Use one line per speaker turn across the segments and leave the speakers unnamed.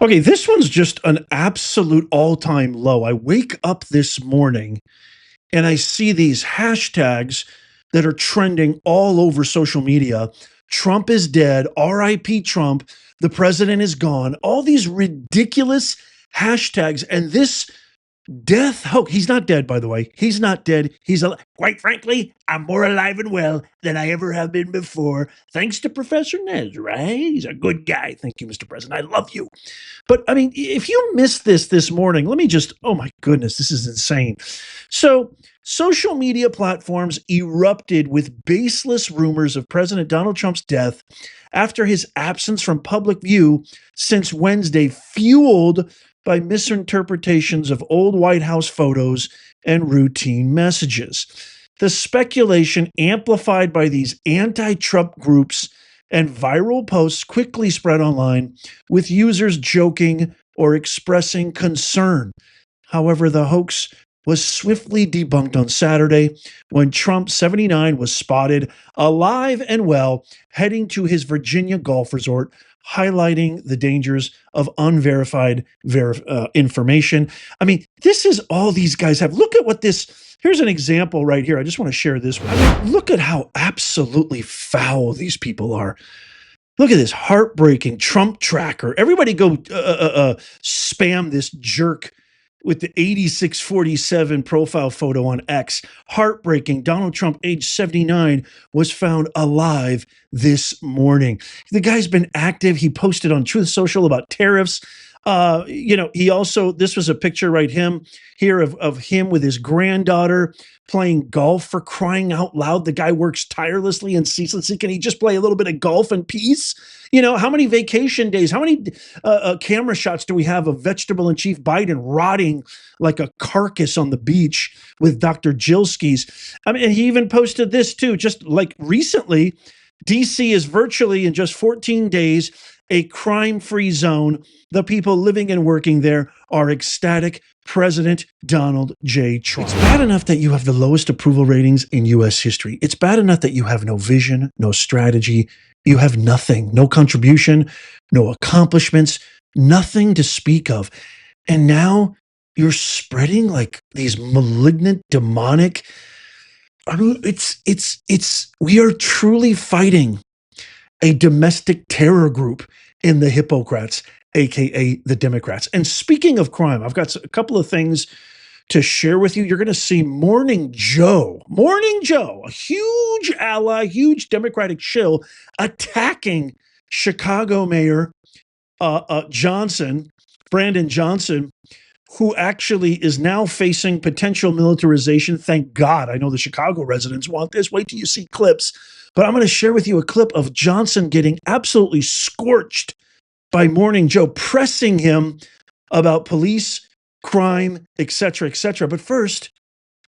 Okay, this one's just an absolute all-time low. I wake up this morning and I see these hashtags that are trending all over social media. Trump is dead, RIP Trump, the president is gone. All these ridiculous hashtags and this death hoax. He's not dead, by the way. He's not dead. He's alive. Quite frankly, I'm more alive and well than I ever have been before, thanks to Professor Nez, right? He's a good guy. Thank you, Mr. President. I love you. But I mean, if you missed this morning, let me just, oh my goodness, this is insane. So, social media platforms erupted with baseless rumors of President Donald Trump's death after his absence from public view since Wednesday, fueled by misinterpretations of old White House photos and routine messages. The speculation, amplified by these anti Trump groups and viral posts, quickly spread online, with users joking or expressing concern. However, the hoax was swiftly debunked on Saturday when Trump, 79, was spotted alive and well heading to his Virginia golf resort, highlighting the dangers of unverified information. I mean, this is all these guys have. Look at what this. Here's an example right here. I just want to share this. I mean, look at how absolutely foul these people are. Look at this heartbreaking Trump tracker. Everybody go spam this jerk with the 8647 profile photo on X. Heartbreaking. Donald Trump, age 79, was found alive this morning. The guy's been active. He posted on Truth Social about tariffs. He also, this was a picture right here of him with his granddaughter playing golf, for crying out loud. The guy works tirelessly and ceaselessly. Can he just play a little bit of golf in peace? You know, how many vacation days, how many camera shots do we have of Vegetable and Chief Biden rotting like a carcass on the beach with Dr. Jilski's? I mean, and he even posted this too, just like recently. DC is virtually, in just 14 days, a crime-free zone. The people living and working there are ecstatic. President Donald J. Trump. It's bad enough that you have the lowest approval ratings in U.S. history. It's bad enough that you have no vision, no strategy. You have nothing, no contribution, no accomplishments, nothing to speak of. And now you're spreading like these malignant, demonic. I mean, we are truly fighting a domestic terror group in the Hippocrats, aka the Democrats. And speaking of crime, I've got a couple of things to share with you. You're going to see Morning Joe, a huge ally, huge Democratic shill, attacking Chicago Mayor Brandon Johnson, who actually is now facing potential militarization. Thank God. I know the Chicago residents want this. Wait till you see clips. But I'm going to share with you a clip of Johnson getting absolutely scorched by Morning Joe, pressing him about police, crime, etc., etc. But first,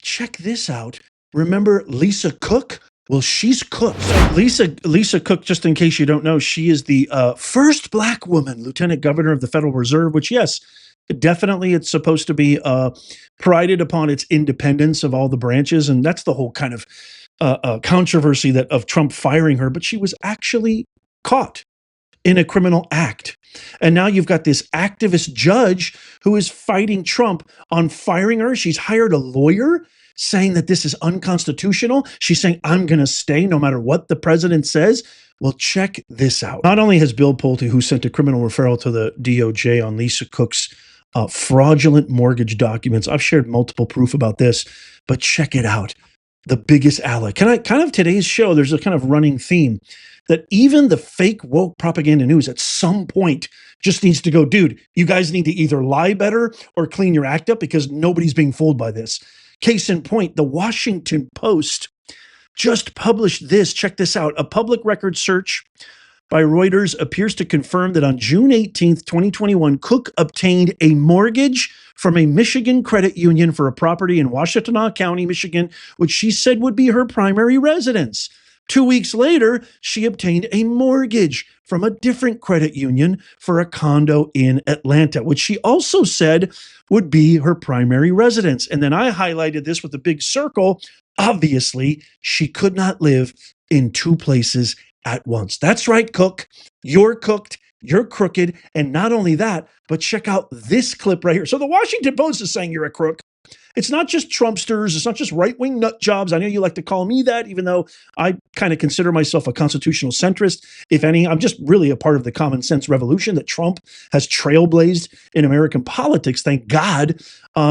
check this out. Remember Lisa Cook? Well, she's cooked. Lisa Cook, just in case you don't know, she is the first Black woman lieutenant governor of the Federal Reserve, which, yes, definitely it's supposed to be prided upon its independence of all the branches. And that's the whole kind of controversy of Trump firing her. But she was actually caught in a criminal act. And now you've got this activist judge who is fighting Trump on firing her. She's hired a lawyer saying that this is unconstitutional. She's saying, I'm going to stay no matter what the president says. Well, check this out. Not only has Bill Pulte, who sent a criminal referral to the DOJ on Lisa Cook's fraudulent mortgage documents, I've shared multiple proof about this, but check it out. The biggest ally. Today's show, there's a kind of running theme that even the fake woke propaganda news at some point just needs to go, dude, you guys need to either lie better or clean your act up, because nobody's being fooled by this. Case in point, the Washington Post just published this. Check this out. A public record search by Reuters appears to confirm that on June 18th, 2021, Cook obtained a mortgage from a Michigan credit union for a property in Washtenaw County, Michigan, which she said would be her primary residence. 2 weeks later, she obtained a mortgage from a different credit union for a condo in Atlanta, which she also said would be her primary residence. And then I highlighted this with a big circle. Obviously, she could not live in two places at once. That's right, Cook. You're cooked. you're crooked. And not only that, but check out this clip right here. So the Washington Post is saying you're a crook. It's not just Trumpsters. It's not just right-wing nut jobs. I know you like to call me that, even though I kind of consider myself a constitutional centrist. If any, I'm just really a part of the common sense revolution that Trump has trailblazed in American politics. Thank God.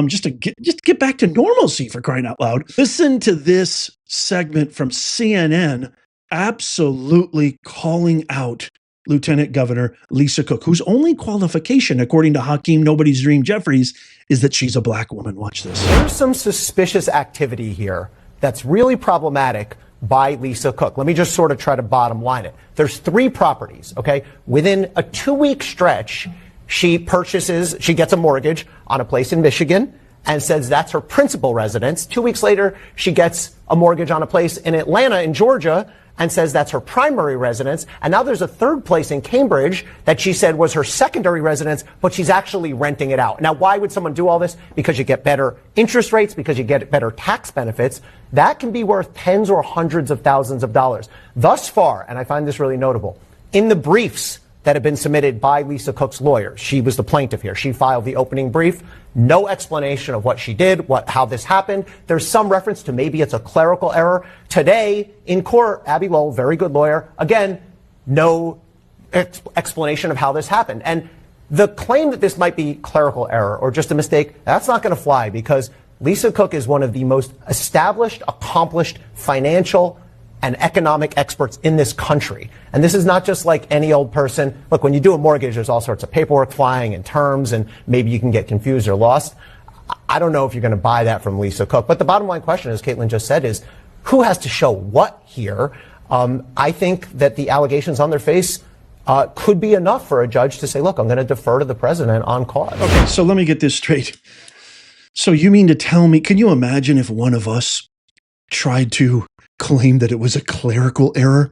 Just to get back to normalcy, for crying out loud. Listen to this segment from CNN, absolutely calling out Lieutenant Governor Lisa Cook, whose only qualification, according to Hakeem Nobody's Dream Jeffries, is that she's a black woman. Watch this.
There's some suspicious activity here that's really problematic by Lisa Cook. Let me just sort of try to bottom line it. There's 3 properties, okay? Within a 2-week stretch, she gets a mortgage on a place in Michigan and says that's her principal residence. 2 weeks later, she gets a mortgage on a place in Atlanta, in Georgia, and says that's her primary residence. And now there's a 3rd place in Cambridge that she said was her secondary residence, but she's actually renting it out. Now, why would someone do all this? Because you get better interest rates, because you get better tax benefits. That can be worth tens or hundreds of thousands of dollars. Thus far, and I find this really notable, in the briefs that have been submitted by Lisa Cook's lawyer, she was the plaintiff here. She filed the opening brief. No explanation of what she did, how this happened. There's some reference to maybe it's a clerical error. Today, in court, Abby Lowell, very good lawyer, again, no explanation of how this happened. And the claim that this might be clerical error or just a mistake, that's not going to fly, because Lisa Cook is one of the most established, accomplished financial and economic experts in this country. And this is not just like any old person. Look, when you do a mortgage, there's all sorts of paperwork flying and terms, and maybe you can get confused or lost. I don't know if you're going to buy that from Lisa Cook. But the bottom line question, as Caitlin just said, is who has to show what here? I think that the allegations on their face could be enough for a judge to say, look, I'm going to defer to the president on cause.
Okay, so let me get this straight. So you mean to tell me, can you imagine if one of us tried to claim that it was a clerical error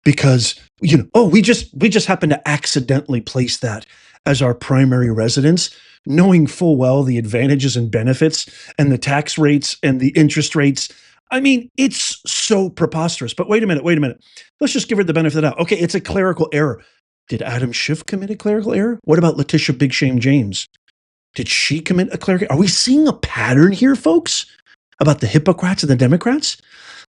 because, we just happened to accidentally place that as our primary residence, knowing full well the advantages and benefits and the tax rates and the interest rates. I mean, it's so preposterous. But wait a minute. Let's just give her the benefit of the doubt. Okay, it's a clerical error. Did Adam Schiff commit a clerical error? What about Letitia Big Shame James? Did she commit a clerical error? Are we seeing a pattern here, folks, about the hypocrites and the Democrats?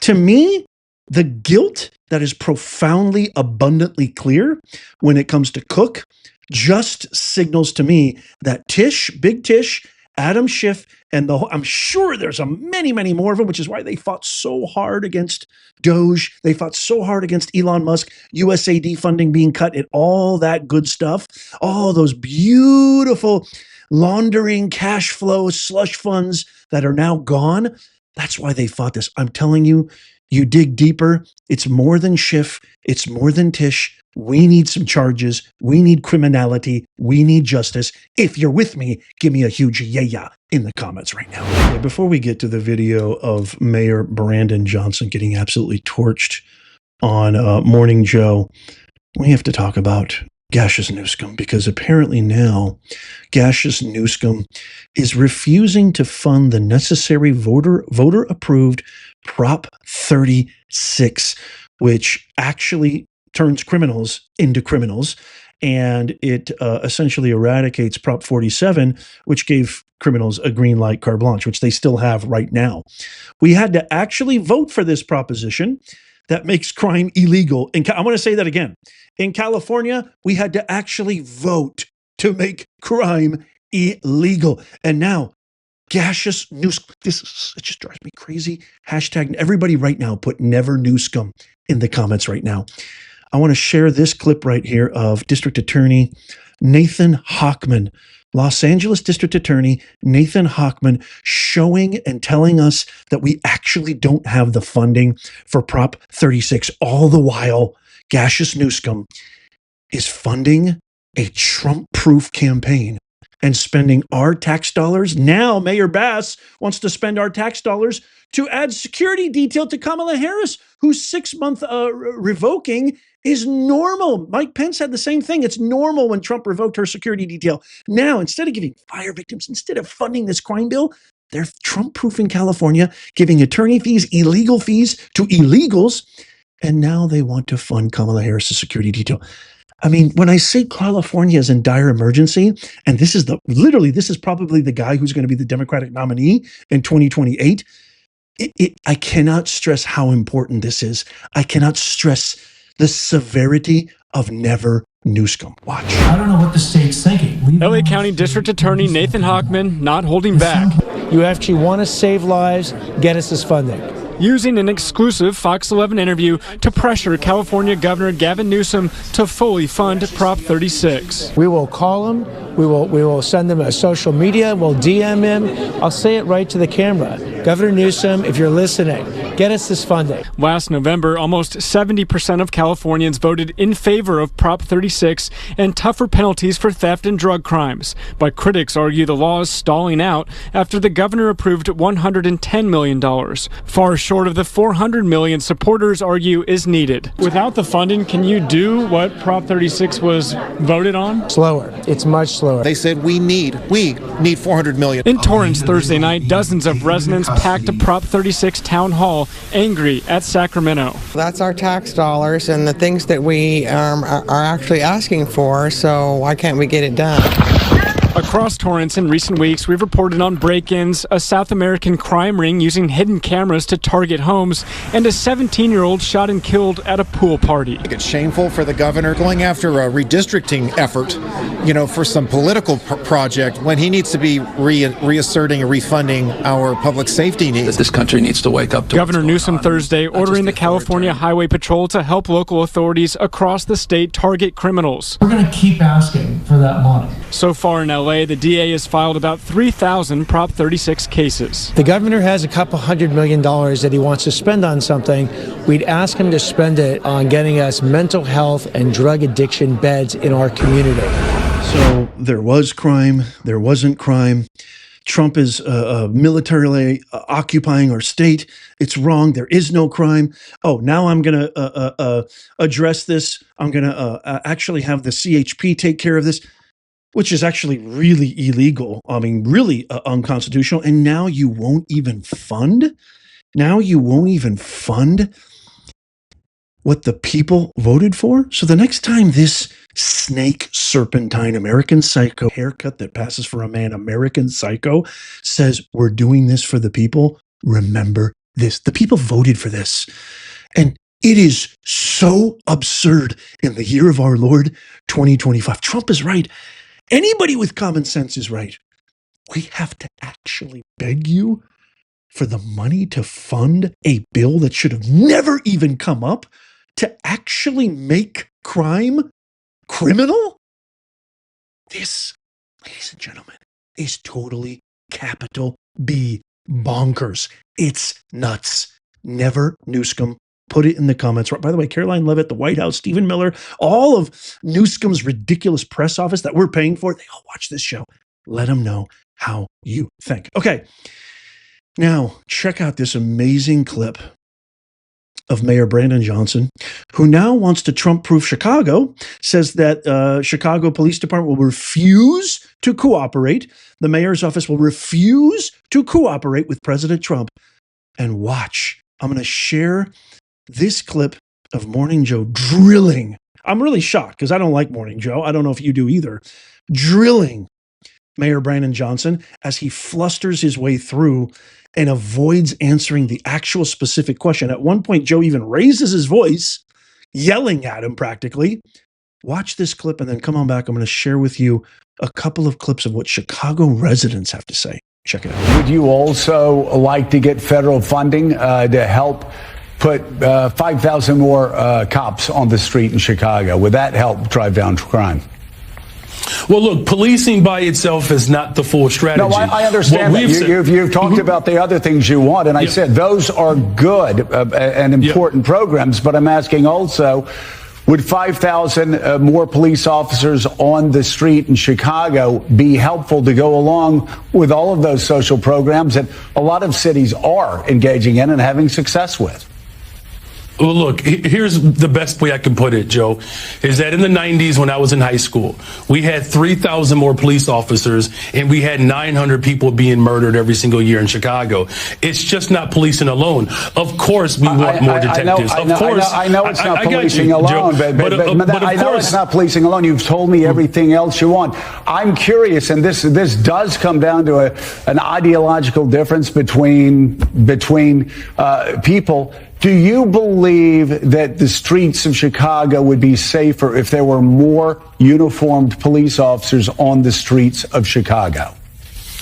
To me, the guilt that is profoundly, abundantly clear when it comes to Cook just signals to me that Big Tish, Adam Schiff, and I'm sure there's many, many more of them, which is why they fought so hard against Doge. They fought so hard against Elon Musk, USAID funding being cut, and all that good stuff. All those beautiful laundering cash flow slush funds that are now gone. That's why they fought this. I'm telling you, you dig deeper, it's more than Schiff, it's more than Tish. We need some charges. We need criminality. We need justice. If you're with me, give me a huge yeah in the comments right now. Okay, before we get to the video of Mayor Brandon Johnson getting absolutely torched on Morning Joe, we have to talk about Gaseous Newscomb, because apparently now Gaseous Newscomb is refusing to fund the necessary voter-approved Prop 36, which actually turns criminals into criminals, and it essentially eradicates Prop 47, which gave criminals a green light carte blanche, which they still have right now. We had to actually vote for this proposition that makes crime illegal. And I want to say that again. In California, we had to actually vote to make crime illegal. And now, Gaseous News, it just drives me crazy. Hashtag everybody right now put never Newscomb in the comments right now. I want to share this clip right here of District Attorney Nathan Hochman, Los Angeles District Attorney Nathan Hochman, showing and telling us that we actually don't have the funding for Prop 36. All the while, Gaseous Newscomb is funding a Trump-proof campaign and spending our tax dollars. Now, Mayor Bass wants to spend our tax dollars to add security detail to Kamala Harris, whose 6-month revoking is normal. Mike Pence had the same thing. It's normal when Trump revoked her security detail. Now, instead of giving fire victims, instead of funding this crime bill, they're Trump-proofing California, giving attorney fees, illegal fees to illegals, and now they want to fund Kamala Harris' security detail. I mean, when I say California is in dire emergency, and this is this is probably the guy who's going to be the Democratic nominee in 2028. I cannot stress how important this is. I cannot stress the severity of never Newsome. Watch.
I don't know what the state's thinking.
LA County District Attorney Nathan Hochman not holding back.
You actually want to save lives, get us this funding.
Using an exclusive Fox 11 interview to pressure California Governor Gavin Newsom to fully fund Prop 36.
We will call him. We will send them a social media. We'll DM him. I'll say it right to the camera. Governor Newsom, if you're listening, get us this funding.
Last November, almost 70% of Californians voted in favor of Prop 36 and tougher penalties for theft and drug crimes. But critics argue the law is stalling out after the governor approved $110 million, far short of the $400 million supporters argue is needed. Without the funding, can you do what Prop 36 was voted on?
Slower. It's much slower.
They said we need $400 million.
In Torrance Thursday night, dozens of residents packed a Prop 36 town hall, angry at Sacramento.
That's our tax dollars and the things that we are actually asking for, so why can't we get it done?
Across Torrance in recent weeks, we've reported on break-ins, a South American crime ring using hidden cameras to target homes, and a 17-year-old shot and killed at a pool party.
It's shameful for the governor going after a redistricting effort, for some political project when he needs to be reasserting and refunding our public safety needs.
This country needs to wake up to
Governor Newsom Thursday ordering the California Highway Patrol to help local authorities across the state target criminals.
We're going to keep asking for that money.
So far in LA, the DA has filed about 3,000 Prop 36 cases.
The governor has a couple $100 million that he wants to spend on something. We'd ask him to spend it on getting us mental health and drug addiction beds in our community.
So there was crime, there wasn't crime. Trump is militarily occupying our state. It's wrong. There is no crime. Oh, now I'm going to address this. I'm going to actually have the CHP take care of this, which is actually really illegal. I mean, really unconstitutional. And now you won't even fund? Now you won't even fund what the people voted for? So the next time this snake serpentine American psycho haircut that passes for a man American psycho says we're doing this for the people, remember this. The people voted for this. And it is so absurd in the year of our Lord, 2025. Trump is right. Anybody with common sense is right. We have to actually beg you for the money to fund a bill that should have never even come up to actually make crime criminal? This, ladies and gentlemen, is totally capital B bonkers. It's nuts. Never Newsome. Put it in the comments. By the way, Caroline Levitt, the White House, Stephen Miller, all of Newsom's ridiculous press office that we're paying for, they all watch this show. Let them know how you think. Okay, now check out this amazing clip of Mayor Brandon Johnson, who now wants to Trump-proof Chicago, says that Chicago Police Department will refuse to cooperate. The mayor's office will refuse to cooperate with President Trump. And watch, I'm going to share this clip of Morning Joe drilling. I'm really shocked because I don't like Morning Joe. I don't know if you do either. Drilling Mayor Brandon Johnson as he flusters his way through and avoids answering the actual specific question. At one point, Joe even raises his voice, yelling at him practically. Watch this clip and then come on back. I'm going to share with you a couple of clips of what Chicago residents have to say. Check it out.
Would you also like to get federal funding to help put 5,000 more cops on the street in Chicago? Would that help drive down crime?
Well, look, policing by itself is not the full strategy.
No, I understand that. You've talked about the other things you want, and I said those are good and important programs, but I'm asking also, would 5,000 more police officers on the street in Chicago be helpful to go along with all of those social programs that a lot of cities are engaging in and having success with?
Well, look, here's the best way I can put it, Joe, is that in the 90s when I was in high school, we had 3,000 more police officers and we had 900 people being murdered every single year in Chicago. It's just not policing alone. Of course, we want more detectives.
I know it's not policing alone, but I know it's not policing alone. You've told me everything else you want. I'm curious, and this does come down to an ideological difference between people. Do you believe that the streets of Chicago would be safer if there were more uniformed police officers on the streets of Chicago?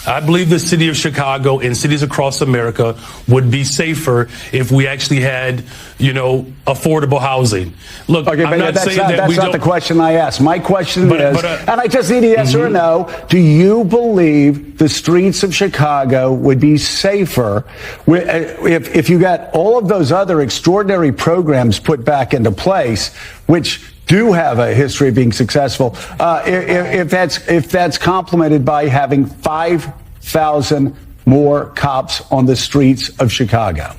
I believe the city of Chicago and cities across America would be safer if we actually had, affordable housing. Look,
okay,
I'm not saying that
that's not the question I asked. My question is, and I just need a yes or a no, do you believe the streets of Chicago would be safer if you got all of those other extraordinary programs put back into place, which do have a history of being successful, if that's complemented by having 5,000 more cops on the streets of Chicago?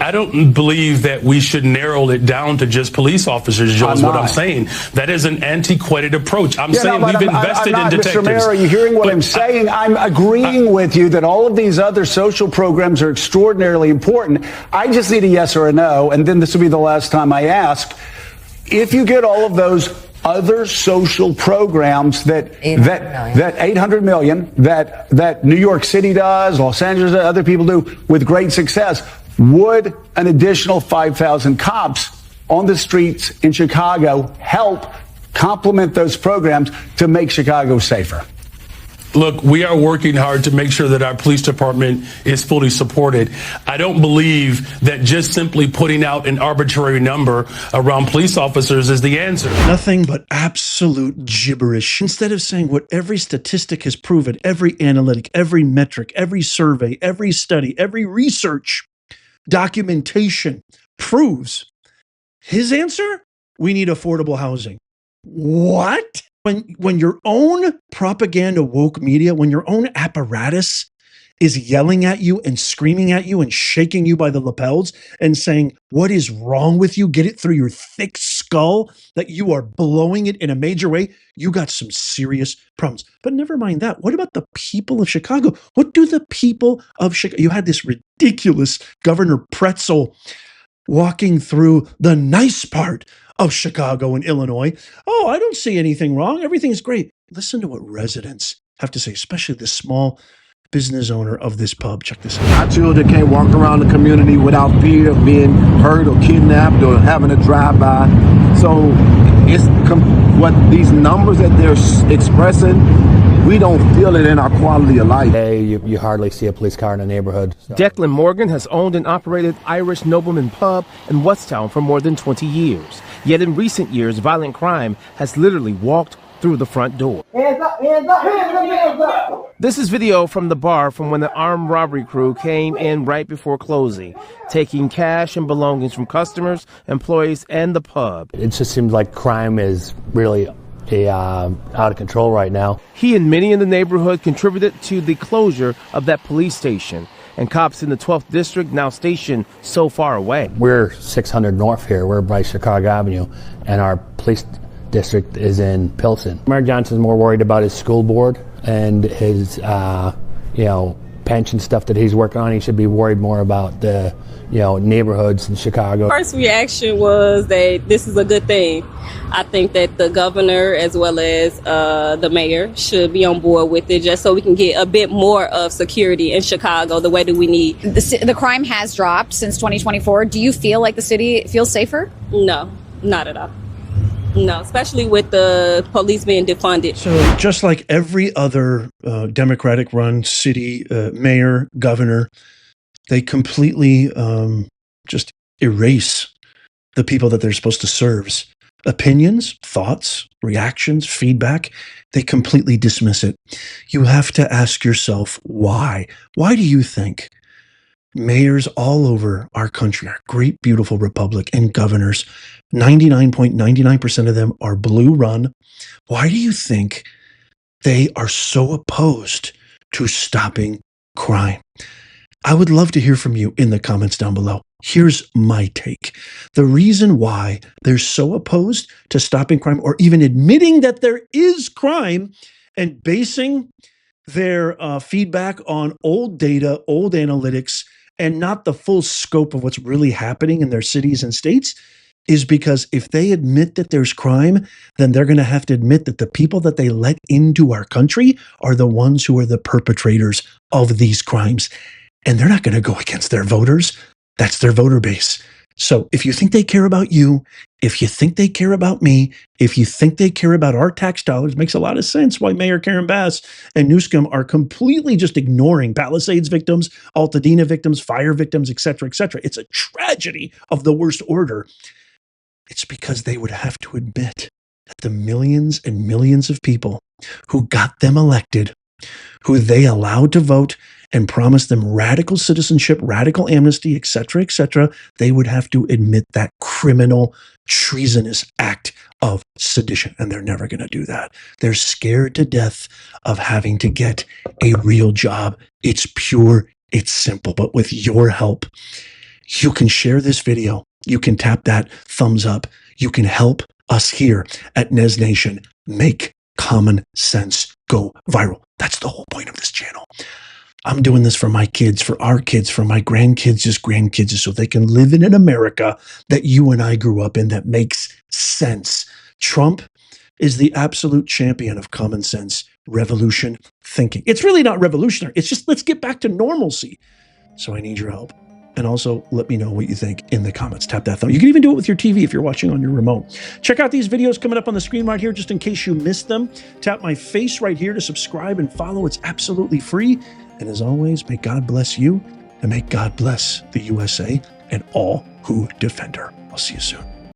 I don't believe that we should narrow it down to just police officers, Joe, is what I'm saying. That is an antiquated approach. I'm saying we've invested in detectives.
Mr. Mayor, are you hearing what I'm saying? I'm agreeing with you that all of these other social programs are extraordinarily important. I just need a yes or a no, and then this will be the last time I ask. If you get all of those other social programs that 800 million that New York City does, Los Angeles, other people do with great success, would an additional 5,000 cops on the streets in Chicago help complement those programs to make Chicago safer?
Look, we are working hard to make sure that our police department is fully supported. I don't believe that just simply putting out an arbitrary number around police officers is the answer.
Nothing but absolute gibberish. Instead of saying what every statistic has proven, every analytic, every metric, every survey, every study, every research, documentation proves, his answer, we need affordable housing. What? When your own propaganda woke media, when your own apparatus is yelling at you and screaming at you and shaking you by the lapels and saying, what is wrong with you? Get it through your thick skull that you are blowing it in a major way. You got some serious problems. But never mind that. What about the people of Chicago? What do the people of Chicago? You had this ridiculous Governor Pretzel walking through the nice part of Chicago and Illinois. Oh, I don't see anything wrong. Everything's great. Listen to what residents have to say, especially the small business owner of this pub. Check this out.
Our children can't walk around the community without fear of being hurt or kidnapped or having a drive-by. So it's what these numbers that they're expressing, we don't feel it in our quality of life.
You hardly see a police car in a neighborhood. So.
Declan Morgan has owned and operated Irish Nobleman Pub in Westtown for more than 20 years. Yet in recent years, violent crime has literally walked through the front door.
Hands up, hands up, hands up, hands up.
This is video from the bar from when the armed robbery crew came in right before closing, taking cash and belongings from customers, employees, and the pub.
It just seems like crime is really out of control right now.
He and many in the neighborhood contributed to the closure of that police station, and cops in the 12th district now stationed so far away.
We're 600 north here. We're by Chicago Avenue, and our police district is in Pilsen. Mayor Johnson's more worried about his school board and his, pension stuff that he's working on. He should be worried more about the, neighborhoods in Chicago.
First reaction was that this is a good thing. I think that the governor as well as the mayor should be on board with it just so we can get a bit more of security in Chicago the way that we need.
The crime has dropped since 2024. Do you feel like the city feels safer?
No, not at all. No, especially with the police being defunded.
So just like every other Democratic-run city, mayor, governor, they completely just erase the people that they're supposed to serve. Opinions, thoughts, reactions, feedback, they completely dismiss it. You have to ask yourself why. Why do you think mayors all over our country, our great, beautiful republic, and governors, 99.99% of them are blue run? Why do you think they are so opposed to stopping crime? I would love to hear from you in the comments down below. Here's my take. The reason why they're so opposed to stopping crime or even admitting that there is crime and basing their feedback on old data, old analytics, and not the full scope of what's really happening in their cities and states is because if they admit that there's crime, then they're going to have to admit that the people that they let into our country are the ones who are the perpetrators of these crimes. And they're not going to go against their voters. That's their voter base. So if you think they care about you, if you think they care about me, if you think they care about our tax dollars, makes a lot of sense why Mayor Karen Bass and Newscomb are completely just ignoring Palisades victims, Altadena victims, fire victims, et cetera, et cetera. It's a tragedy of the worst order. It's because they would have to admit that the millions and millions of people who got them elected, who they allowed to vote and promised them radical citizenship, radical amnesty, et cetera, they would have to admit that criminal, treasonous act of sedition. And they're never going to do that. They're scared to death of having to get a real job. It's pure, it's simple. But with your help, you can share this video. You can tap that thumbs up. You can help us here at Nez Nation make common sense go viral. That's the whole point of this channel. I'm doing this for my kids, for our kids, for my grandkids' grandkids, so they can live in an America that you and I grew up in that makes sense. Trump is the absolute champion of common sense revolution thinking. It's really not revolutionary. It's just let's get back to normalcy. So I need your help. And also let me know what you think in the comments. Tap that thumb. You can even do it with your TV if you're watching on your remote. Check out these videos coming up on the screen right here, just in case you missed them. Tap my face right here to subscribe and follow. It's absolutely free. And as always, may God bless you and may God bless the USA and all who defend her. I'll see you soon.